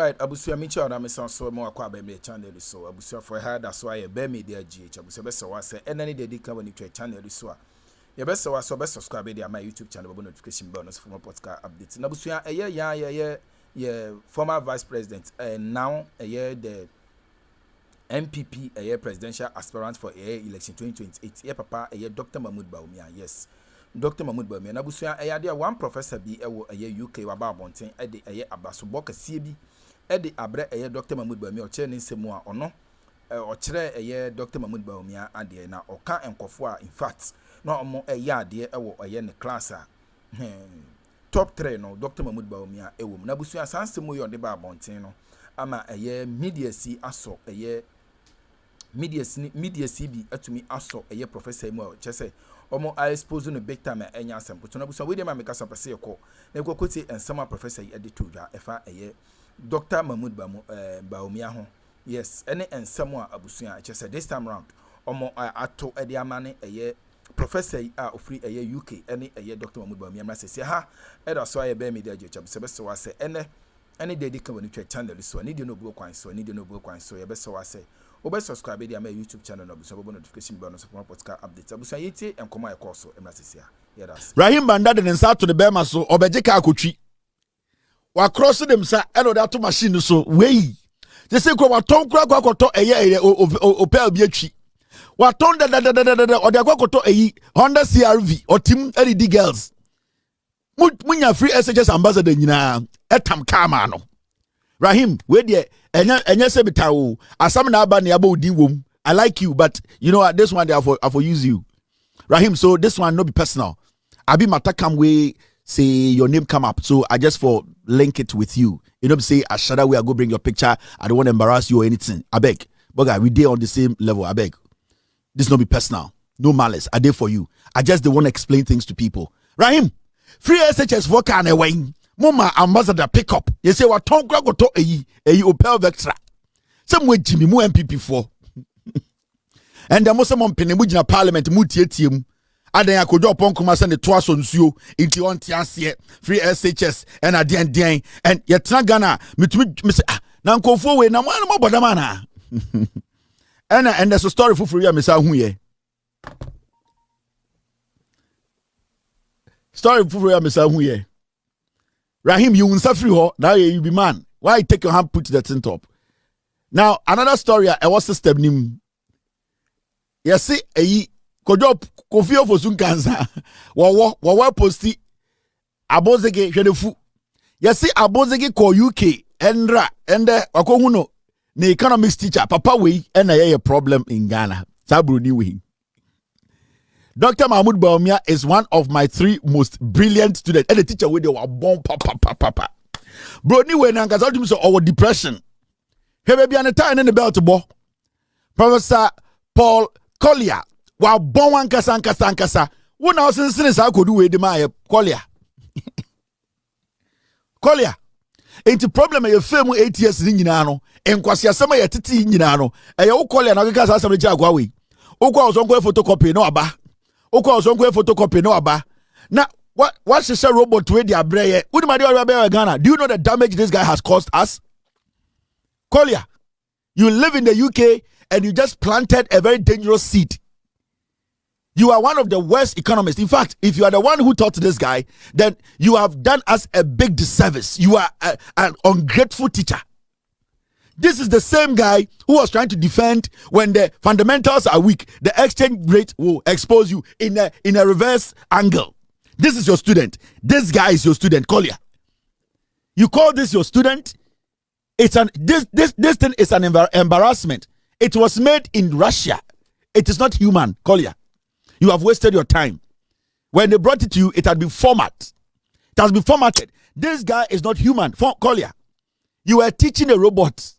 right, Abusia Micha na mesan so mo akwa ba me channel so Abusia for her that so I be media GH Abusia be so wa say enani dey ka when you channel so a ye be so wa so be subscribe dey my YouTube channel be notification bell no for more podcast update. Na Abusia ye former vice president now the MPP presidential aspirant for election 2028 ye papa Dr. Mahmoud Bawumia. Yes, Dr. Mahmoud Bawumia. Na busuya there one professor bi ewo UK wa ba abonten de abasobɔ kase bi de abre Dr. Mahmoud Bawumia o kire ne nsɛm a ɔno o kire Dr. Mahmoud Bawumia ade na ɔka nkɔfo a in fact na ɔmo ade ewo ne class a top 3 no Dr. Mahmoud Bawumia ewo na busuya sansɛm yo de ba abonten no ama media si aso media CB atumi aso professor mu a chese omo I expose no big time enya asem to na buso we dey ma meka sampase yeko na ekokoti ensema professor yi ade to dwa efa Dr. Mahmoud Bawumia ho. Yes, any ensemo a abusuya chese this time round omo ato ade amane professor yi a ofri UK any Dr. Mahmoud Bawumia ma sese ha edo so be media jocham se be so wa se any day can when you channel so need you no go kwan so need you no go kwan so ye be so wa say obe subscribe dey my YouTube channel no so notification bell no so for podcast updates abusa yeti enkomo e course so emrasisia yeah that's Rahim Banda de nsa to the bema so obeje ka akotwi wa cross dem sa e no that machine so wey they say ko wa ton kura kwakoto opel bi atwi wa ton da o de kwakoto Honda CRV otim LED girls munya free SHS ambassador nyina etam kama no Rahim we de enya se bitawo asam na aba ne aba odi wom I like you but you know what, this one they I for use you Rahim, so this one no be personal abi matakam we say your name come up so I just for link it with you say ashada we I go bring your picture I don't want to embarrass you or anything I beg but guy we dey on the same level I beg this no be personal no malice I dey for you I just don't want to explain things to people Rahim free SHS for can away mama ambassador pick up you say what ton kra go to Opel Vectra some way Jimmy mu MPP for and there must some pene mu gina parliament mu tietiem adan akojo opon kuma se ne to aso nsuo inti on tiase free SHS and aden and yetra Ghana metumi me say na nkofo we na mo bodama na and there's a story for free me say hu ye story for free me say hu ye Rahim, you won't suffer ho. Now you be man. Why you take your hand, put that in top? Now, another story, I was system nim. You see, kojo kofi of sun cancer. Wawa posti abozege hwedefu. You see, abozege ko UK endra ende wakohuno ne economics teacher. Papa we ena ye problem in Ghana. Sabru ni we. Dr. Mahmoud Bawumia is one of my 3 most brilliant students. And the teacher with they were born papa. Bro, ni we na nkasa ultimate our depression. He be an time in the belt bo. Professor Paul Collier wa born wan nkasa. Wo na osinsin sa kodu we de ma Collier. Collier. Enti problem e fam 8 years ni nyina no. Enkwase asema ye tete nyina no. E ye wo Collier na keka sa asem chi agwa we. Okwa oso nkwa photocopy no aba. Okwa oso nkwa photocopy no aba. Na what is a robot with the abreye? Ghana. Do you know the damage this guy has caused us? Collier, you live in the UK and you just planted a very dangerous seed. You are one of the worst economists. In fact, if you are the one who taught this guy, then you have done us a big disservice. You are an ungrateful teacher. This is the same guy who was trying to defend when the fundamentals are weak. The exchange rate will expose you in a reverse angle. This is your student. This guy is your student, Collier. You call this your student? This thing is an embarrassment. It was made in Russia. It is not human, Collier. You have wasted your time. When they brought it to you, it had been formatted. It has been formatted. This guy is not human, Collier. You were teaching a robot.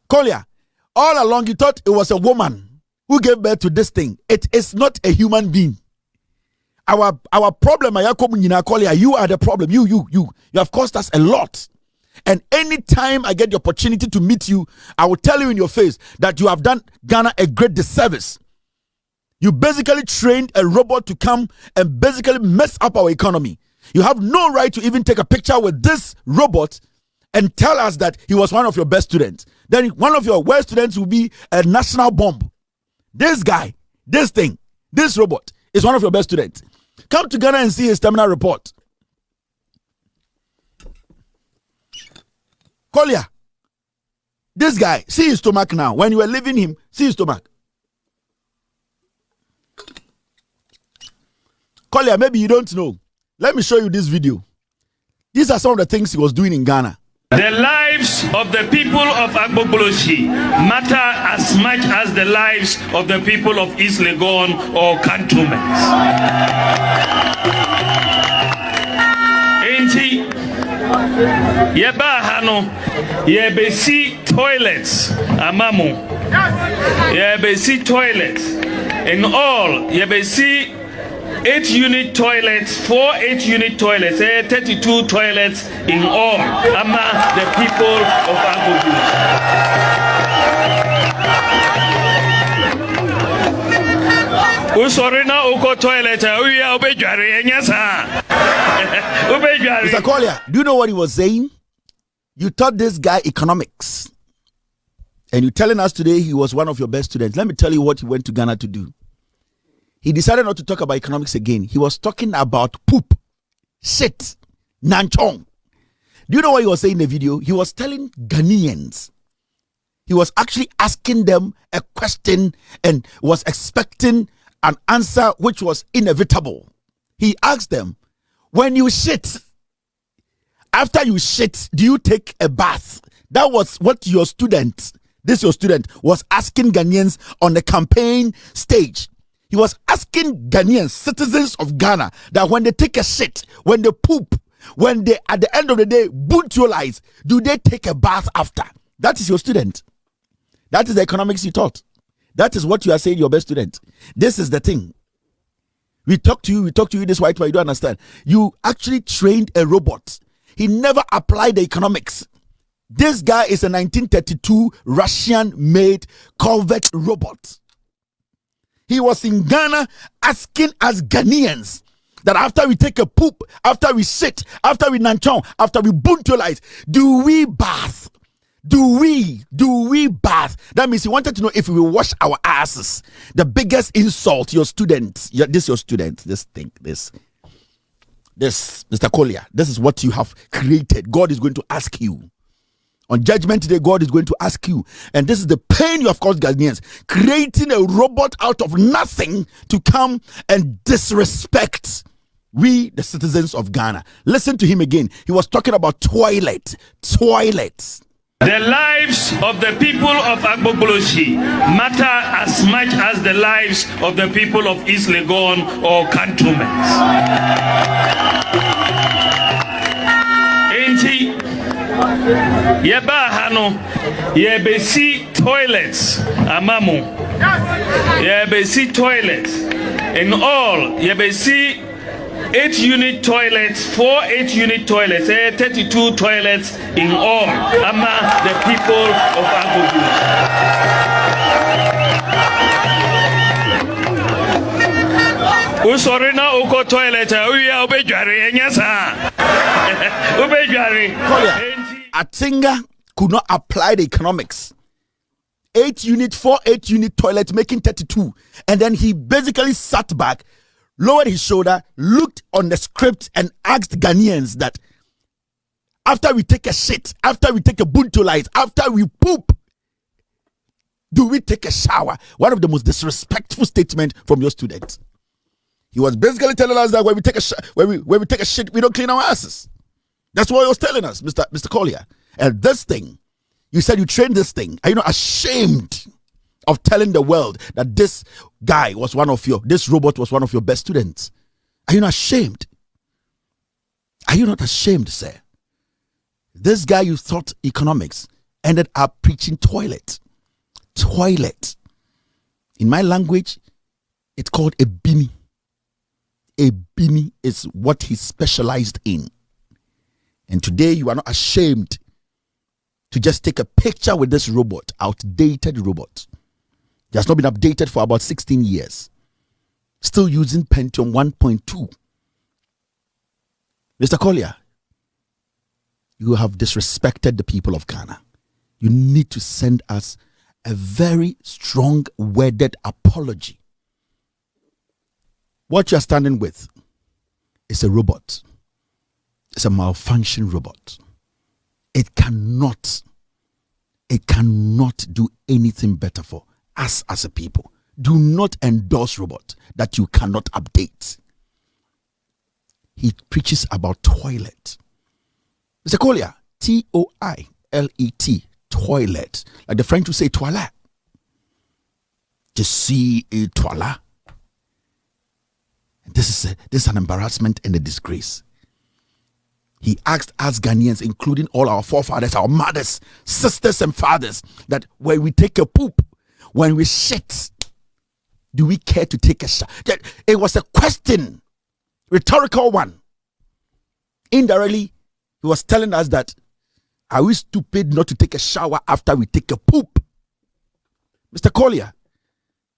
Collier, all along you thought it was a woman who gave birth to this thing. It is not a human being. Our problem, Collier, you are the problem. You have cost us a lot. And anytime I get the opportunity to meet you, I will tell you in your face that you have done Ghana a great disservice. You basically trained a robot to come and basically mess up our economy. You have no right to even take a picture with this robot and tell us that he was one of your best students, then one of your worst students will be a national bomb. This guy, this thing, this robot is one of your best students. Come to Ghana and see his terminal report. Collier, this guy, see his stomach now. When you were leaving him, see his stomach. Collier, maybe you don't know. Let me show you this video. These are some of the things he was doing in Ghana. The lives of the people of Agbogboloshi matter as much as the lives of the people of East Legon or cantonments. Enti yeba hano yebesi toilets amamu yebesi toilets in all yebesi 8-unit toilets, 4 8-unit toilets, 32 toilets in all, among the people of Agbogboloshi. Usorina uko toilet, uya ubejari enyasa. Ubejari. Mr. Collier, do you know what he was saying? You taught this guy economics, and you're telling us today he was one of your best students. Let me tell you what he went to Ghana to do. He decided not to talk about economics again. He was talking about poop, shit, nanchong. Do you know what he was saying in the video? He was telling Ghanaians. He was actually asking them a question and was expecting an answer which was inevitable. He asked them, when you shit, after you shit, do you take a bath? That was what your student, was asking Ghanaians on the campaign stage. He was asking Ghanaians, citizens of Ghana, that when they take a shit, when they poop, when they, at the end of the day, brutalize, do they take a bath after? That is your student. That is the economics you taught. That is what you are saying, your best student. This is the thing. We talk to you this white way, you don't understand. You actually trained a robot. He never applied the economics. This guy is a 1932 Russian-made Corvette robot. He was in Ghana asking us Ghanaians that after we take a poop, after we shit, after we nanchon, after we buntolize, do we bath? Do we bath? That means he wanted to know if we will wash our asses. The biggest insult, your student, this thing, Mr. Collier, this is what you have created. God is going to ask you. On Judgment Day, God is going to ask you. And this is the pain you have caused Ghanaians. Creating a robot out of nothing to come and disrespect we, the citizens of Ghana. Listen to him again. He was talking about toilets. The lives of the people of Agbogboloshi matter as much as the lives of the people of East Legon or cantonments. Enti yeba hano yebesi toilets amamu yebesi toilets in all yebesi 8-unit toilets, 4 8-unit toilets, 32 toilets in all, among the people of Agbogboloshi. Usorina uko toilet, uya ubejari enyasa. Ubejari. Atinga could not apply the economics. 8-unit, 4 8-unit toilets making 32. And then he basically sat back, lowered his shoulder, looked on the script and asked Ghanaians that after we take a shit, after we take a buntolize, after we poop, do we take a shower? One of the most disrespectful statements from your student. He was basically telling us that when we take a shit, we don't clean our asses. That's what he was telling us, Mr. Collier. And this thing, you said you trained this thing. Are you not ashamed of telling the world that this guy was this robot was one of your best students? Are you not ashamed? Are you not ashamed, sir? This guy you taught economics ended up preaching toilet. In my language, it's called a bini. A bini is what he specialized in. And today you are not ashamed to just take a picture with this robot, outdated robot. It has not been updated for about 16 years. Still using Pentium 1.2. Mr. Collier, You have disrespected the people of Ghana. You need to send us a very strong worded apology. What you're standing with is a robot. It's a malfunction robot. It cannot do anything better for us as a people. Do not endorse robot that you cannot update. He preaches about toilet. Mr. Collier, Toilet, toilet. Like the French would say toilet. Je suis a toilet. This is an embarrassment and a disgrace. He asked us Ghanaians, including all our forefathers, our mothers, sisters and fathers, that when we take a poop, when we shit, do we care to take a shower? It was a question, rhetorical one. Indirectly, he was telling us that, are we stupid not to take a shower after we take a poop? Mr. Collier,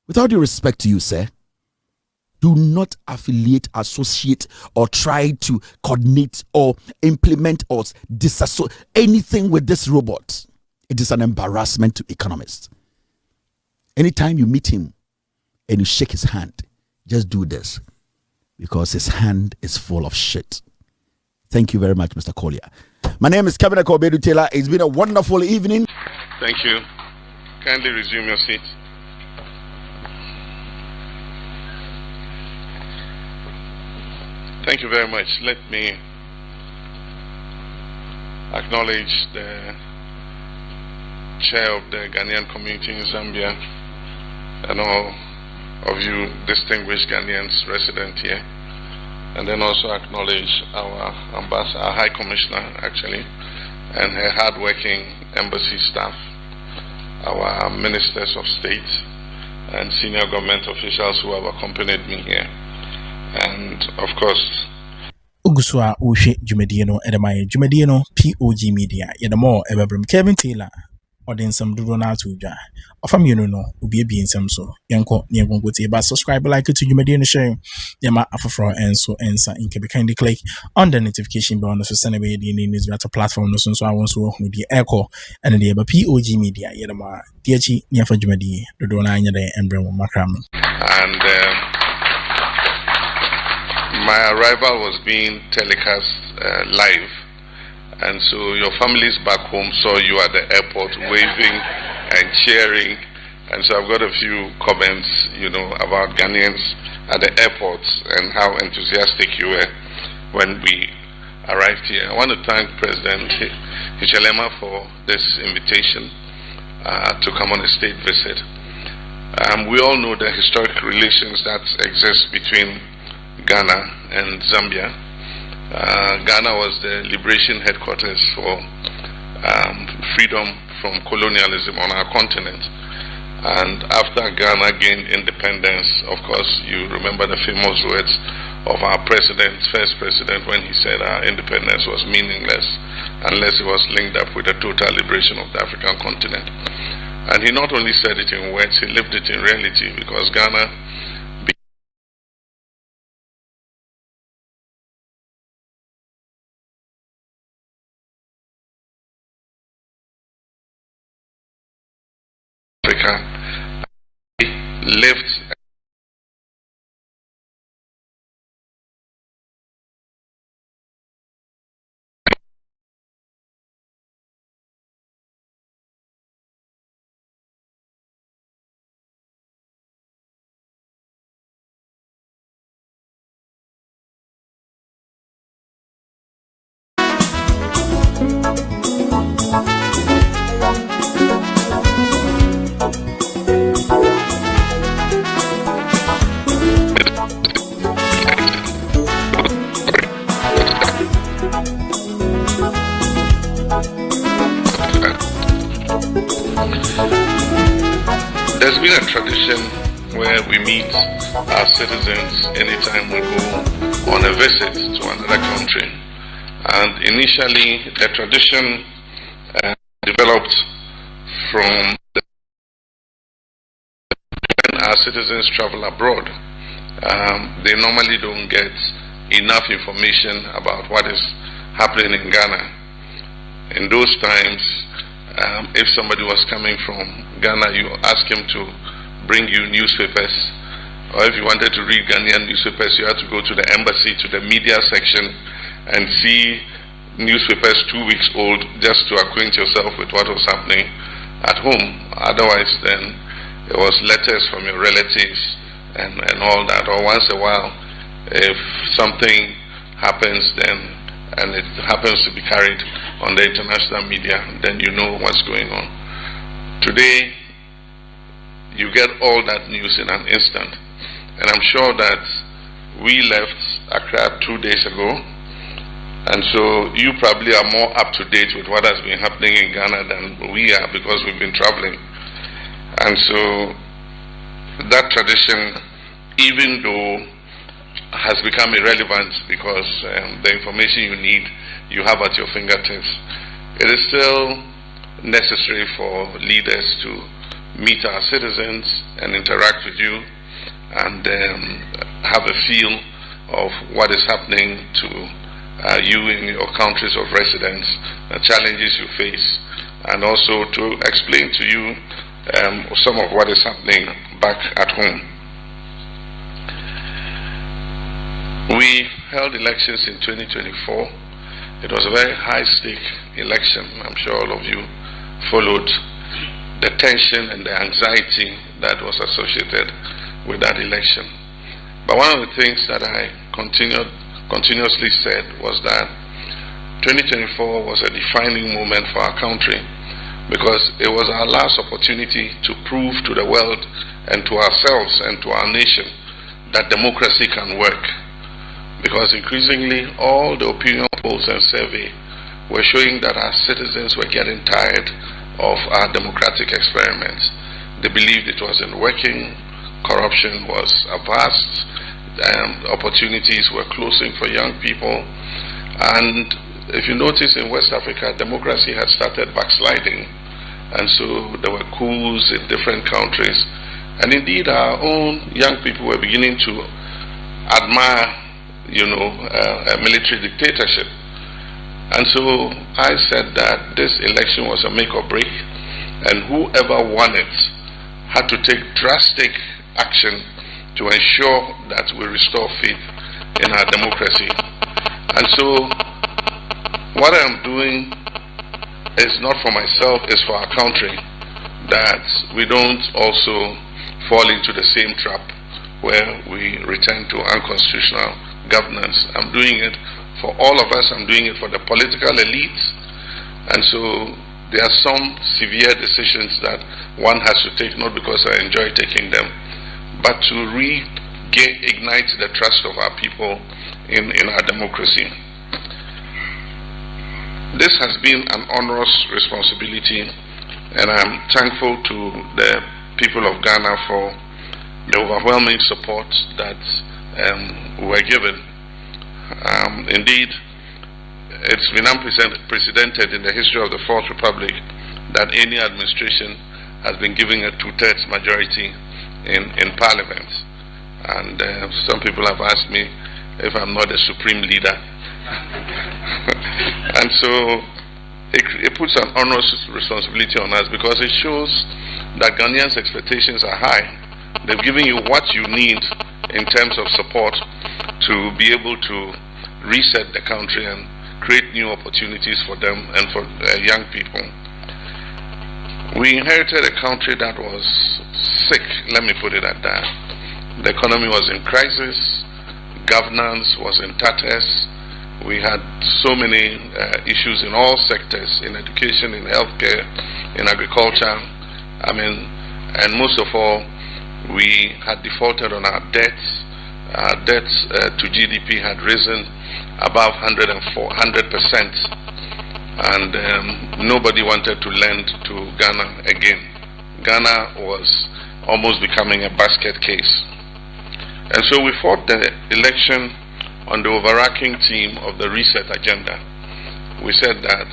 with all due respect to you, sir, do not affiliate, associate, or try to coordinate or implement or disassociate anything with this robot. It is an embarrassment to economists. Anytime you meet him and you shake his hand, just do this, because his hand is full of shit. Thank you very much, Mr. Collier. My name is Kevin Akobedu Taylor. It's been a wonderful evening. Thank you. Kindly resume your seat. Thank you very much. Let me acknowledge the chair of the Ghanaian community in Zambia and all of you distinguished Ghanaians resident here. And then also acknowledge our ambassador, our high commissioner actually, and her hard-working embassy staff, our ministers of state and senior government officials who have accompanied me here. And of course, Uguswa Ushe Jumediano Edamai Jumediano POG Media Yedamo Ebabrim Kevin Taylor or then some Dudona Tuja. Or from no Ubi in some so Yanko Niagongo but subscribe like to Jumediano sharing Yama Afro and so answer in can be kindly click on the notification bell on the Sustainable News platform no so I want to with the echo and the POG Media Yedama DH Niafa Jumedi Dudona Yade and Bremo Macram. And my arrival was being telecast live, and so your families back home saw you at the airport waving and cheering, and so I've got a few comments, about Ghanaians at the airport and how enthusiastic you were when we arrived here. I want to thank President Hichelema for this invitation to come on a state visit. We all know the historic relations that exist between Ghana and Zambia. Ghana was the liberation headquarters for freedom from colonialism on our continent. And after Ghana gained independence, of course, you remember the famous words of our first president, when he said our independence was meaningless unless it was linked up with the total liberation of the African continent. And he not only said it in words, he lived it in reality, because Ghana lived there's been a tradition where we meet our citizens anytime we go on a visit to another country. And initially, the tradition developed from when our citizens travel abroad. They normally don't get enough information about what is happening in Ghana. In those times, if somebody was coming from Ghana, you ask him to bring you newspapers, or if you wanted to read Ghanaian newspapers, you had to go to the embassy, to the media section, and see newspapers 2 weeks old just to acquaint yourself with what was happening at home. Otherwise, then it was letters from your relatives and all that. Or once a while, if something happens, then and it happens to be carried on the international media, then you know what's going on. Today, you get all that news in an instant. And I'm sure that we left Accra 2 days ago, and so you probably are more up to date with what has been happening in Ghana than we are, because we've been traveling. And so that tradition, even though has become irrelevant because the information you need, you have at your fingertips, it is still necessary for leaders to meet our citizens and interact with you and have a feel of what is happening to you in your countries of residence, the challenges you face, and also to explain to you some of what is happening back at home. We held elections in 2024. It was a very high-stake election. I'm sure all of you followed the tension and the anxiety that was associated with that election. But one of the things that I continuously said was that 2024 was a defining moment for our country, because it was our last opportunity to prove to the world and to ourselves and to our nation that democracy can work. Because increasingly all the opinion polls and survey were showing that our citizens were getting tired of our democratic experiments. They believed it wasn't working, corruption was vast, opportunities were closing for young people, and if you notice in West Africa, democracy had started backsliding, and so there were coups in different countries, and indeed our own young people were beginning to admire a military dictatorship. And so I said that this election was a make or break, and whoever won it had to take drastic action to ensure that we restore faith in our democracy. And so what I'm doing is not for myself, it's for our country, that we don't also fall into the same trap where we return to unconstitutional governance. I'm doing it for all of us. I'm doing it for the political elites. And so there are some severe decisions that one has to take, not because I enjoy taking them, but to reignite the trust of our people in our democracy. This has been an onerous responsibility, and I'm thankful to the people of Ghana for the overwhelming support that were given. Indeed, it's been unprecedented in the history of the Fourth Republic that any administration has been giving a 2/3 majority in Parliament. And some people have asked me if I'm not a supreme leader. And so it puts an onerous responsibility on us, because it shows that Ghanaians' expectations are high. They've given you what you need in terms of support to be able to reset the country and create new opportunities for them and for young people. We inherited a country that was sick, let me put it at that. The economy was in crisis, governance was in tatters, we had so many issues in all sectors, in education, in healthcare, in agriculture, and most of all, we had defaulted on our debts. Our debts to GDP had risen above 100%, and nobody wanted to lend to Ghana again. Ghana was almost becoming a basket case. And so we fought the election on the overarching theme of the reset agenda. We said that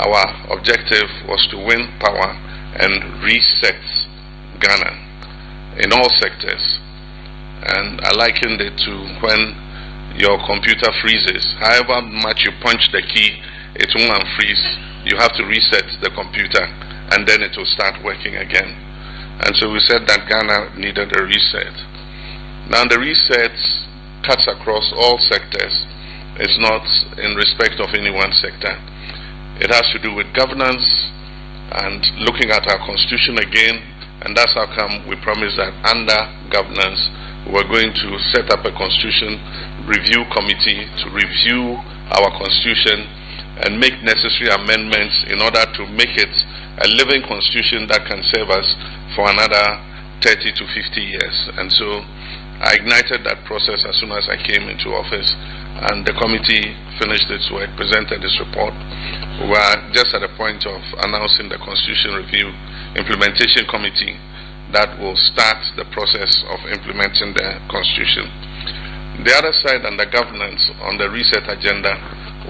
our objective was to win power and reset Ghana in all sectors. And I likened it to when your computer freezes. However much you punch the key, it won't unfreeze. you have to reset the computer and then it will start working again. And so we said that Ghana needed a reset. Now the reset cuts across all sectors. It's not in respect of any one sector. It has to do with governance and looking at our constitution again, and that's how come we promised that under governance we're going to set up a constitution review committee to review our constitution and make necessary amendments in order to make it a living constitution that can serve us for another 30 to 50 years. And so I ignited that process as soon as I came into office, and the committee finished its work, presented its report. We are just at the point of announcing the Constitution Review Implementation Committee that will start the process of implementing the Constitution. The other side under governance on the reset agenda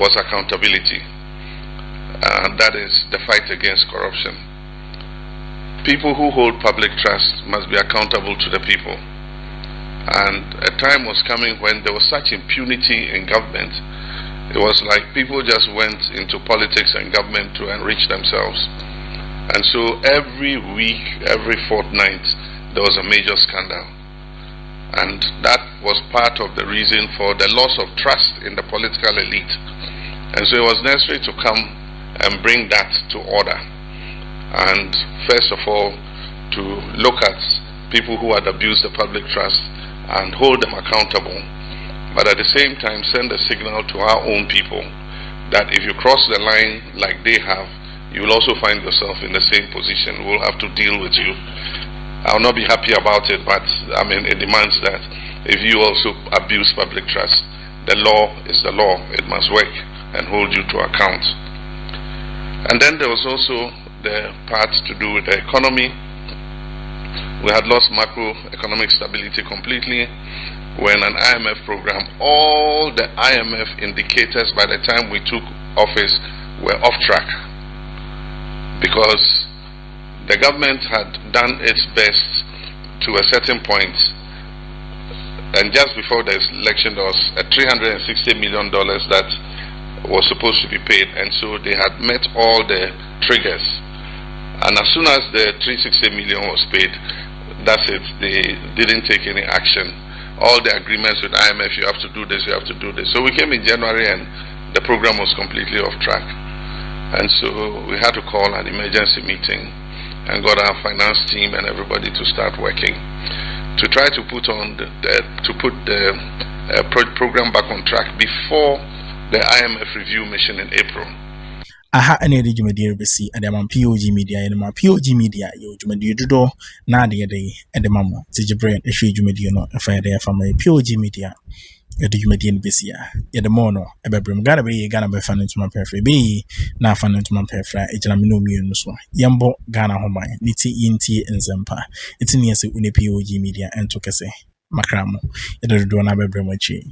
was accountability. That is the fight against corruption. People who hold public trust must be accountable to the people. And a time was coming when there was such impunity in government. It was like people just went into politics and government to enrich themselves. And so every week, every fortnight, there was a major scandal. And that was part of the reason for the loss of trust in the political elite. And so it was necessary to come and bring that to order. And first of all, to look at people who had abused the public trust and hold them accountable, but at the same time send a signal to our own people that if you cross the line like they have, you will also find yourself in the same position. We'll have to deal with you. I'll not be happy about it, but I mean, it demands that if you also abuse public trust, the law is the law. It must work and hold you to account. And then there was also the part to do with the economy. We had lost macroeconomic stability completely. We're in an IMF program. All the IMF indicators by the time we took office were off track, because the government had done its best to a certain point, and just before the election there was a $360 million that was supposed to be paid, and so they had met all the triggers. And as soon as the $360 million was paid, that's it. They didn't take any action. All the agreements with IMF, you have to do this, you have to do this. So we came in January and the program was completely off track. And so we had to call an emergency meeting and got our finance team and everybody to start working to try to put the program back on track before the IMF review mission in April. Aha ene de dwumadie besi adama POG media ene ma POG media yo dwumadie dodo na de edema mo tijibre ehwe dwumadie no efa de efa ma POG media de dwumadie no besi a edema no ebebrem Ghana be Ghana be fan ntuma perfect be na fan ntuma perfect ejina me no mienu so yembo Ghana homan niti yinti nzempa etini ese une POG media ento kese makramo edodo na bebrem achi